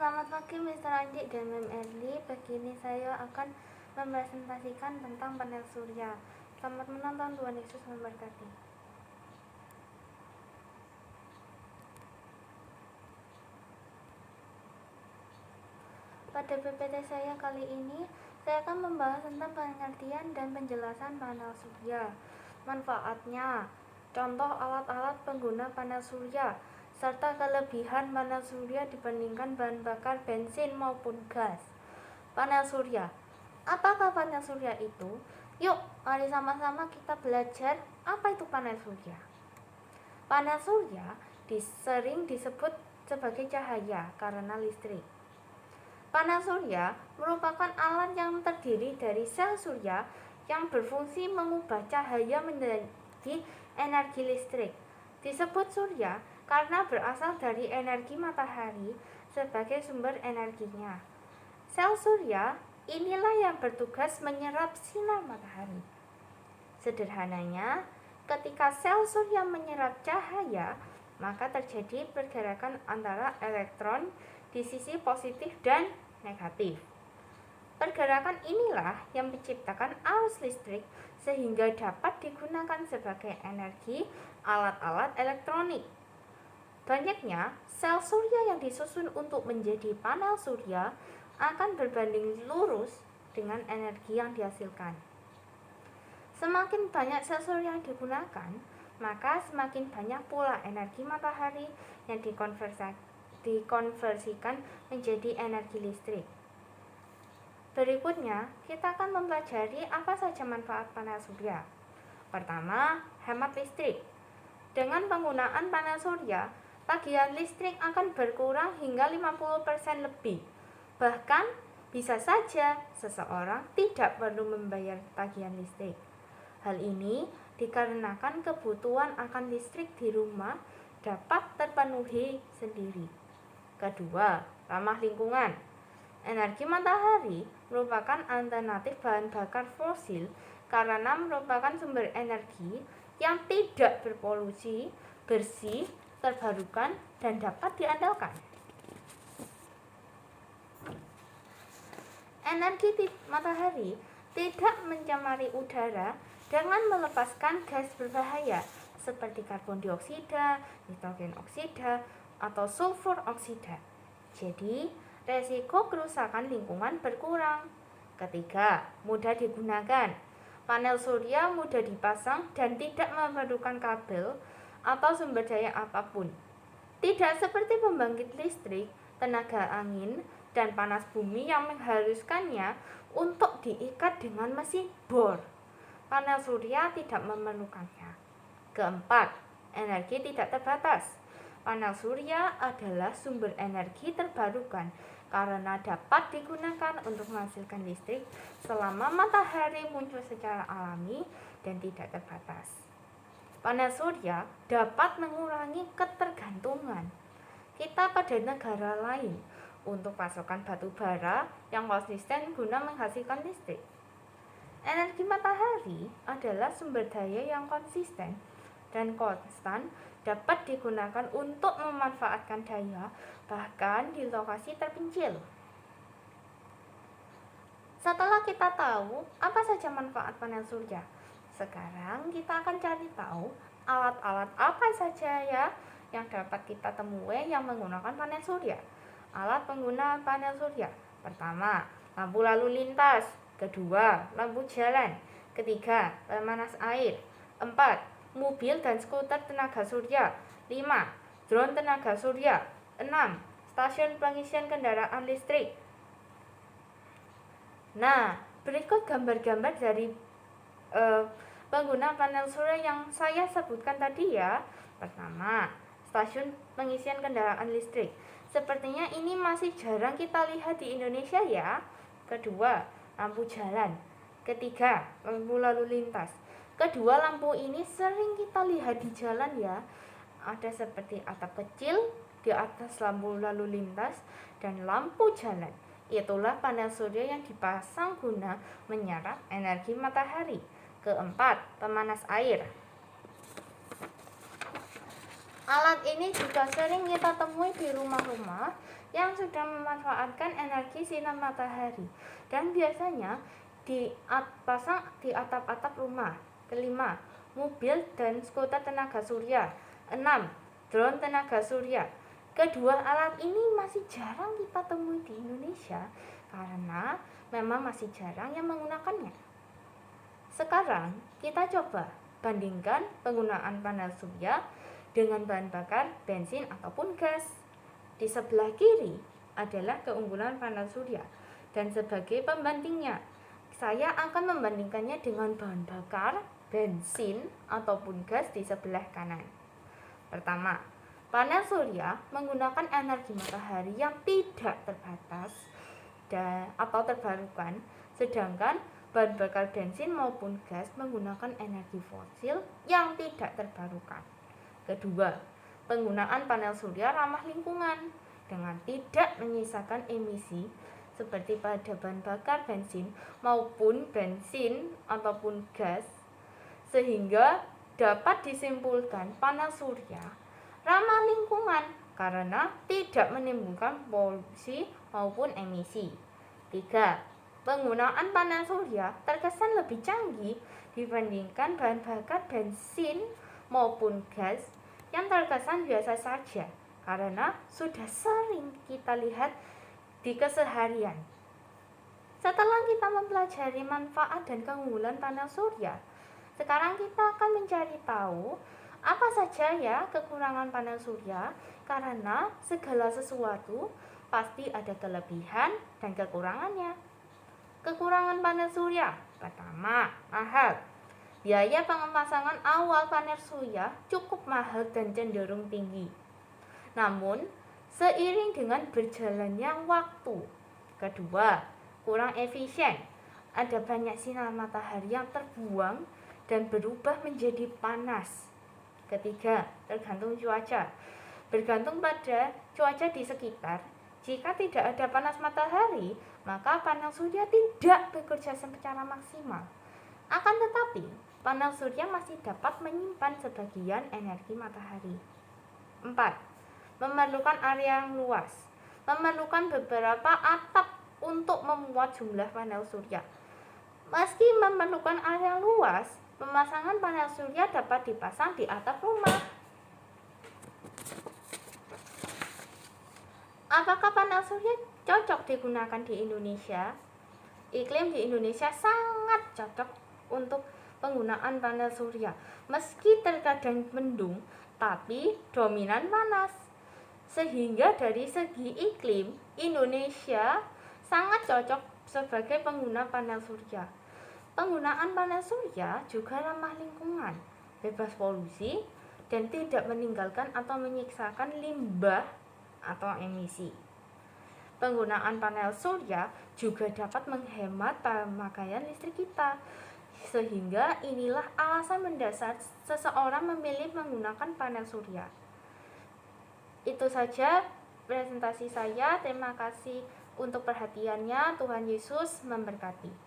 Selamat pagi Mr. Andi dan Mem Erli. Begini saya akan mempresentasikan tentang panel surya. Selamat menonton, Tuhan Yesus memberkati. Pada PPT saya kali ini, saya akan membahas tentang pengertian dan penjelasan panel surya, manfaatnya, contoh alat-alat pengguna panel surya, serta kelebihan panel surya dibandingkan bahan bakar bensin maupun gas. Panel surya. Apakah panel surya itu? Yuk, mari sama-sama kita belajar apa itu panel surya. Panel surya sering disebut sebagai cahaya karena listrik. Panel surya merupakan alat yang terdiri dari sel surya yang berfungsi mengubah cahaya menjadi energi listrik. Disebut surya karena berasal dari energi matahari sebagai sumber energinya. Sel surya inilah yang bertugas menyerap sinar matahari. Sederhananya, ketika sel surya menyerap cahaya, maka terjadi pergerakan antara elektron di sisi positif dan negatif. Pergerakan inilah yang menciptakan arus listrik sehingga dapat digunakan sebagai energi alat-alat elektronik. Banyaknya sel surya yang disusun untuk menjadi panel surya akan berbanding lurus dengan energi yang dihasilkan. Semakin banyak sel surya yang digunakan, maka semakin banyak pula energi matahari yang dikonversikan menjadi energi listrik. Berikutnya, kita akan mempelajari apa saja manfaat panel surya. Pertama, hemat listrik. Dengan penggunaan panel surya, tagihan listrik akan berkurang hingga 50% lebih. Bahkan, bisa saja seseorang tidak perlu membayar tagihan listrik. Hal ini dikarenakan kebutuhan akan listrik di rumah dapat terpenuhi sendiri. Kedua, ramah lingkungan. Energi matahari merupakan alternatif bahan bakar fosil karena merupakan sumber energi yang tidak berpolusi, bersih, terbarukan, dan dapat diandalkan. Energi matahari tidak mencemari udara dengan melepaskan gas berbahaya seperti karbon dioksida, nitrogen oksida, atau sulfur oksida. Jadi, resiko kerusakan lingkungan berkurang. Ketiga, mudah digunakan. Panel surya mudah dipasang dan tidak memerlukan kabel atau sumber daya apapun. Tidak seperti pembangkit listrik, tenaga angin, dan panas bumi yang mengharuskannya untuk diikat dengan mesin bor. Panel surya tidak memerlukannya. Keempat, energi tidak terbatas. Panel surya adalah sumber energi terbarukan karena dapat digunakan untuk menghasilkan listrik selama matahari muncul secara alami dan tidak terbatas. Panel surya dapat mengurangi ketergantungan kita pada negara lain untuk pasokan batu bara yang konsisten guna menghasilkan listrik. Energi matahari adalah sumber daya yang konsisten dan konstan dapat digunakan untuk memanfaatkan daya bahkan di lokasi terpencil. Setelah kita tahu apa saja manfaat panel surya, sekarang kita akan cari tahu alat-alat apa saja ya yang dapat kita temui yang menggunakan panel surya. Alat penggunaan panel surya. Pertama, lampu lalu lintas. Kedua, lampu jalan. Ketiga, pemanas air. 4, mobil dan skuter tenaga surya. 5, drone tenaga surya. 6, stasiun pengisian kendaraan listrik. Nah, berikut gambar-gambar dari penggunaan panel surya yang saya sebutkan tadi ya. Pertama, stasiun pengisian kendaraan listrik. Sepertinya ini masih jarang kita lihat di Indonesia ya. Kedua, lampu jalan. Ketiga, lampu lalu lintas. Kedua lampu ini sering kita lihat di jalan ya. Ada seperti atap kecil di atas lampu lalu lintas dan lampu jalan. Itulah panel surya yang dipasang guna menyerap energi matahari. Keempat, pemanas air. Alat ini juga sering kita temui di rumah-rumah yang sudah memanfaatkan energi sinar matahari dan biasanya dipasang di atap-atap rumah. Kelima, mobil dan skuter tenaga surya. 6. Drone tenaga surya. Kedua alat ini masih jarang kita temui di Indonesia karena memang masih jarang yang menggunakannya. Sekarang kita coba bandingkan penggunaan panel surya dengan bahan bakar bensin ataupun gas. Di sebelah kiri adalah keunggulan panel surya dan sebagai pembandingnya, saya akan membandingkannya dengan bahan bakar bensin ataupun gas di sebelah kanan. Pertama, panel surya menggunakan energi matahari yang tidak terbatas atau terbarukan, sedangkan bahan bakar bensin maupun gas menggunakan energi fosil yang tidak terbarukan. Kedua, penggunaan panel surya ramah lingkungan dengan tidak menyisakan emisi seperti pada bahan bakar bensin maupun bensin ataupun gas, sehingga dapat disimpulkan panel surya ramah lingkungan karena tidak menimbulkan polusi maupun emisi. 3. Penggunaan panel surya terkesan lebih canggih dibandingkan bahan bakar bensin maupun gas yang terkesan biasa saja karena sudah sering kita lihat di keseharian. Setelah kita mempelajari manfaat dan keunggulan panel surya, sekarang kita akan mencari tahu apa saja ya kekurangan panel surya, karena segala sesuatu pasti ada kelebihan dan kekurangannya. Kekurangan panel surya. Pertama, mahal. Biaya pemasangan awal panel surya cukup mahal dan cenderung tinggi. Namun, seiring dengan berjalannya waktu. Kedua, kurang efisien. Ada banyak sinar matahari yang terbuang dan berubah menjadi panas. Ketiga, tergantung cuaca. Bergantung pada cuaca di sekitar. Jika tidak ada panas matahari, maka panel surya tidak bekerja secara maksimal. Akan tetapi, panel surya masih dapat menyimpan sebagian energi matahari. 4. Memerlukan area yang luas. Memerlukan beberapa atap untuk memuat jumlah panel surya. Meski memerlukan area yang luas, pemasangan panel surya dapat dipasang di atap rumah. Apakah panel surya cocok digunakan di Indonesia? Iklim di Indonesia sangat cocok untuk penggunaan panel surya. Meski terkadang mendung, tapi dominan panas. Sehingga dari segi iklim, Indonesia sangat cocok sebagai pengguna panel surya. Penggunaan panel surya juga ramah lingkungan, bebas polusi, dan tidak meninggalkan atau menyiksakan limbah atau emisi. Penggunaan panel surya juga dapat menghemat pemakaian listrik kita, sehingga inilah alasan mendasar seseorang memilih menggunakan panel surya. Itu saja presentasi saya. Terima kasih untuk perhatiannya. Tuhan Yesus memberkati.